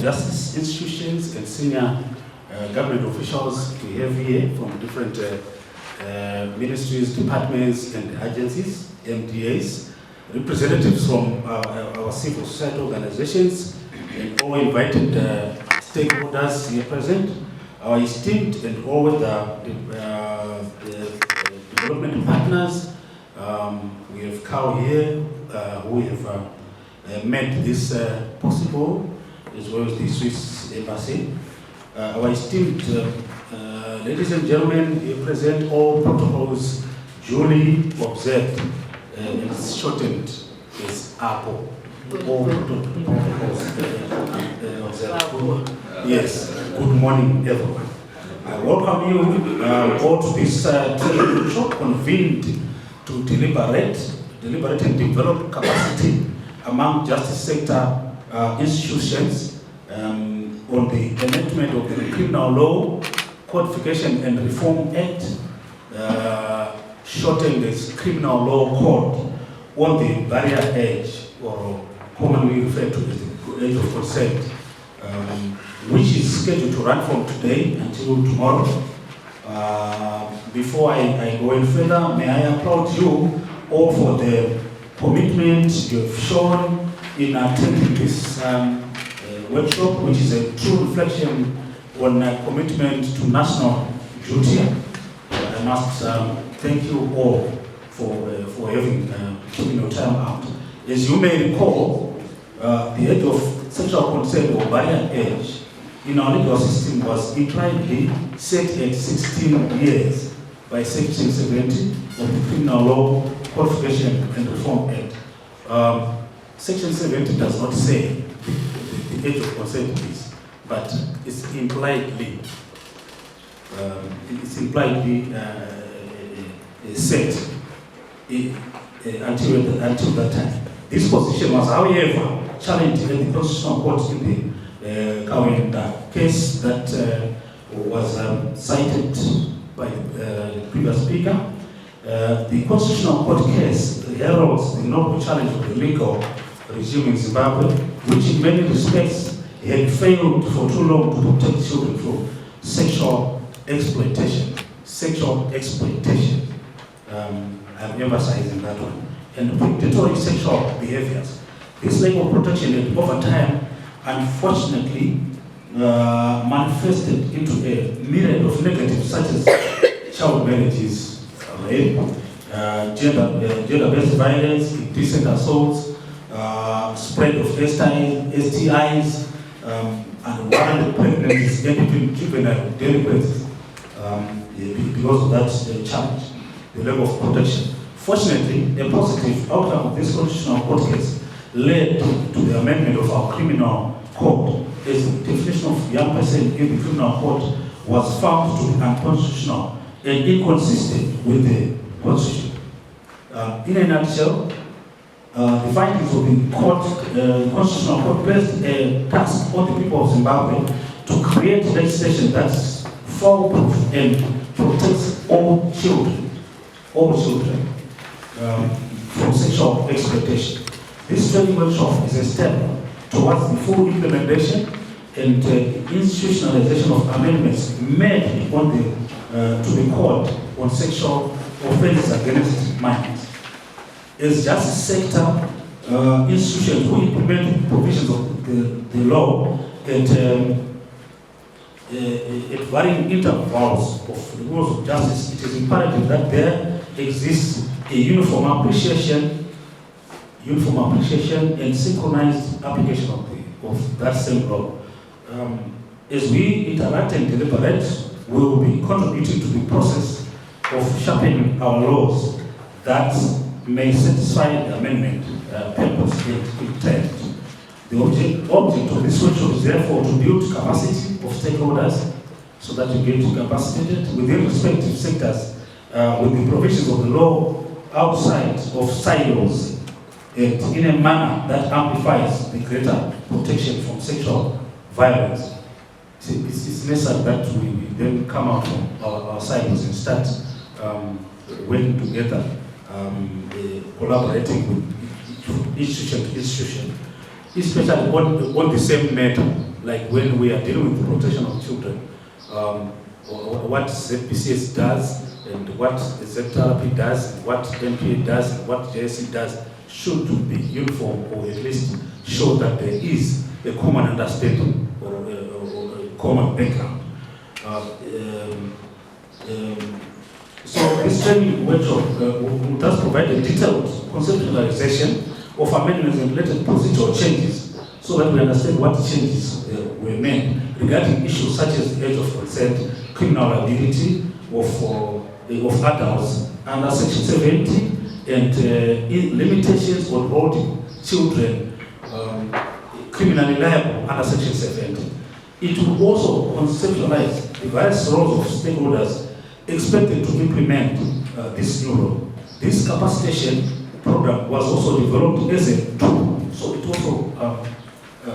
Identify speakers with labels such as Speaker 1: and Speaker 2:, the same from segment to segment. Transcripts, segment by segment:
Speaker 1: justice institutions and senior government officials we have here from different ministries, departments, and agencies, MDAs, representatives from our civil society organizations, and all invited stakeholders here present, our esteemed and all the development partners. We have Carl here, who have made this possible, as well as the Swiss Embassy. Our esteemed ladies and gentlemen, here present, all protocols duly observed and shortened as APO. All protocols observed. Yes, good morning everyone. I welcome you all to this workshop convened to deliberate and develop capacity among justice sector institutions on the amendment of the Criminal Law Codification and Reform Act, shortened as Criminal Law Code, on the barrier age, or commonly referred to as the age of consent, which is scheduled to run from today until tomorrow. Before I go any further, may I applaud you all for the commitment you have shown in attending this workshop, which is a true reflection on a commitment to national duty. I must thank you all for having taken your time out. As you may recall, the age of sexual consent, or barrier age, in our legal system was impliedly set at 16 years by Section 70 of the Criminal Law Codification and Reform Act. Section 70 does not say the age of consent is, but it's impliedly set until that time. This position was, however, challenged in the Constitutional Court in the Kawenda case that was cited by the previous speaker. The Constitutional Court case heralds the noble challenge of the legal regime in Zimbabwe, which in many respects had failed for too long to protect children from sexual exploitation. I'm emphasizing that one. And predatory sexual behaviors. This legal protection had over time, unfortunately, manifested into a myriad of negatives such as child marriages, rape, gender-based violence, indecent assaults, spread of STIs, unwarranted pregnancies, and even juvenile delinquencies, because of that challenge, the level of protection. Fortunately, a positive outcome of this Constitutional Court case led to the amendment of our criminal code, as the definition of young person in the criminal code was found to be unconstitutional and inconsistent with the Constitution. In a nutshell, the findings of the Constitutional Court placed a task on the people of Zimbabwe to create legislation that's foolproof and protects all children from sexual exploitation. This training workshop is a step towards the full implementation and institutionalization of amendments made on to the Code on Sexual Offences Against Minors. As justice sector institutions who implement provisions of the law at varying intervals of the rules of justice, it is imperative that there exists a uniform appreciation and synchronized application of that same law. As we interact and deliberate, we will be contributing to the process of sharpening our laws that may satisfy the amendment purpose and intent. The object of this workshop is therefore to build capacity of stakeholders so that you get capacitated within respective sectors with the provisions of the law outside of silos and in a manner that amplifies the greater protection from sexual violence. It's necessary that we then come out from our silos and start working together, collaborating with institution to institution, especially on the same matter. like when we are dealing with the protection of children, what ZPCS does and what ZRP does and what NPA does and what JSC does should be uniform, or at least show that there is a common understanding or a common background. So this training workshop does provide a detailed conceptualization of amendments and related procedural changes, so that we understand what changes were made regarding issues such as the age of consent, criminal liability of adults under Section 70, and limitations on holding children criminally liable under Section 70. It will also conceptualize the various roles of stakeholders expected to implement this new law. This capacitation program was also developed as a tool, so it also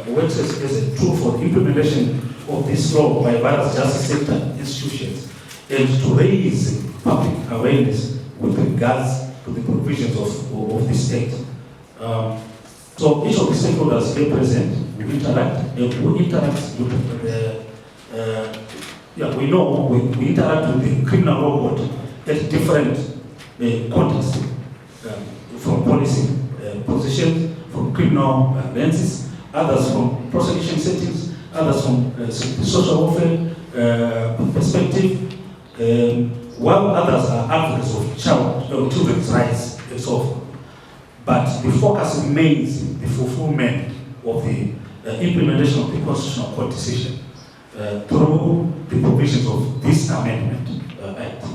Speaker 1: works as a tool for the implementation of this law by various justice sector institutions, and to raise public awareness with regards to the provisions of this act. So each of the stakeholders here present will interact. We interact with we know we interact with the criminal law court at different contexts, from policy positions, from criminal lenses, others from prosecution settings, others from social welfare perspective, while others are advocates of children's rights and so forth. But the focus remains the fulfillment of the implementation of the Constitutional Court decision through the provisions of this amendment act.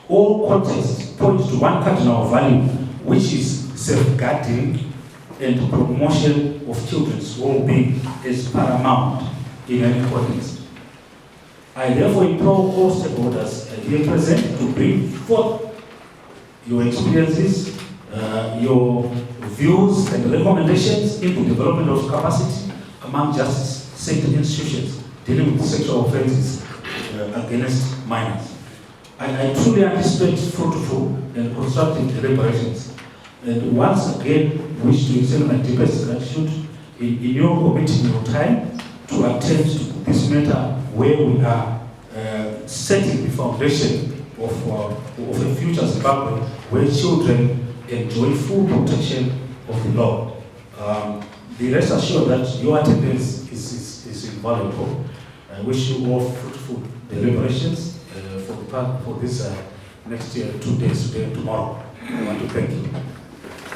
Speaker 1: All contexts point to one cardinal value, which is safeguarding and promotion of children's well-being is paramount in any context. I therefore implore all stakeholders here present to bring forth your experiences, your views and recommendations in the development of capacity among justice sector institutions dealing with sexual offences against minors. I truly anticipate fruitful and constructive deliberations, and once again wish to extend my deepest gratitude in your committing your time to attend to this matter, where we are setting the foundation of a future Zimbabwe where children enjoy full protection of the law. Be rest assured that your attendance is invaluable. I wish you all fruitful deliberations for this next year, 2 days, today and tomorrow. I want to thank you.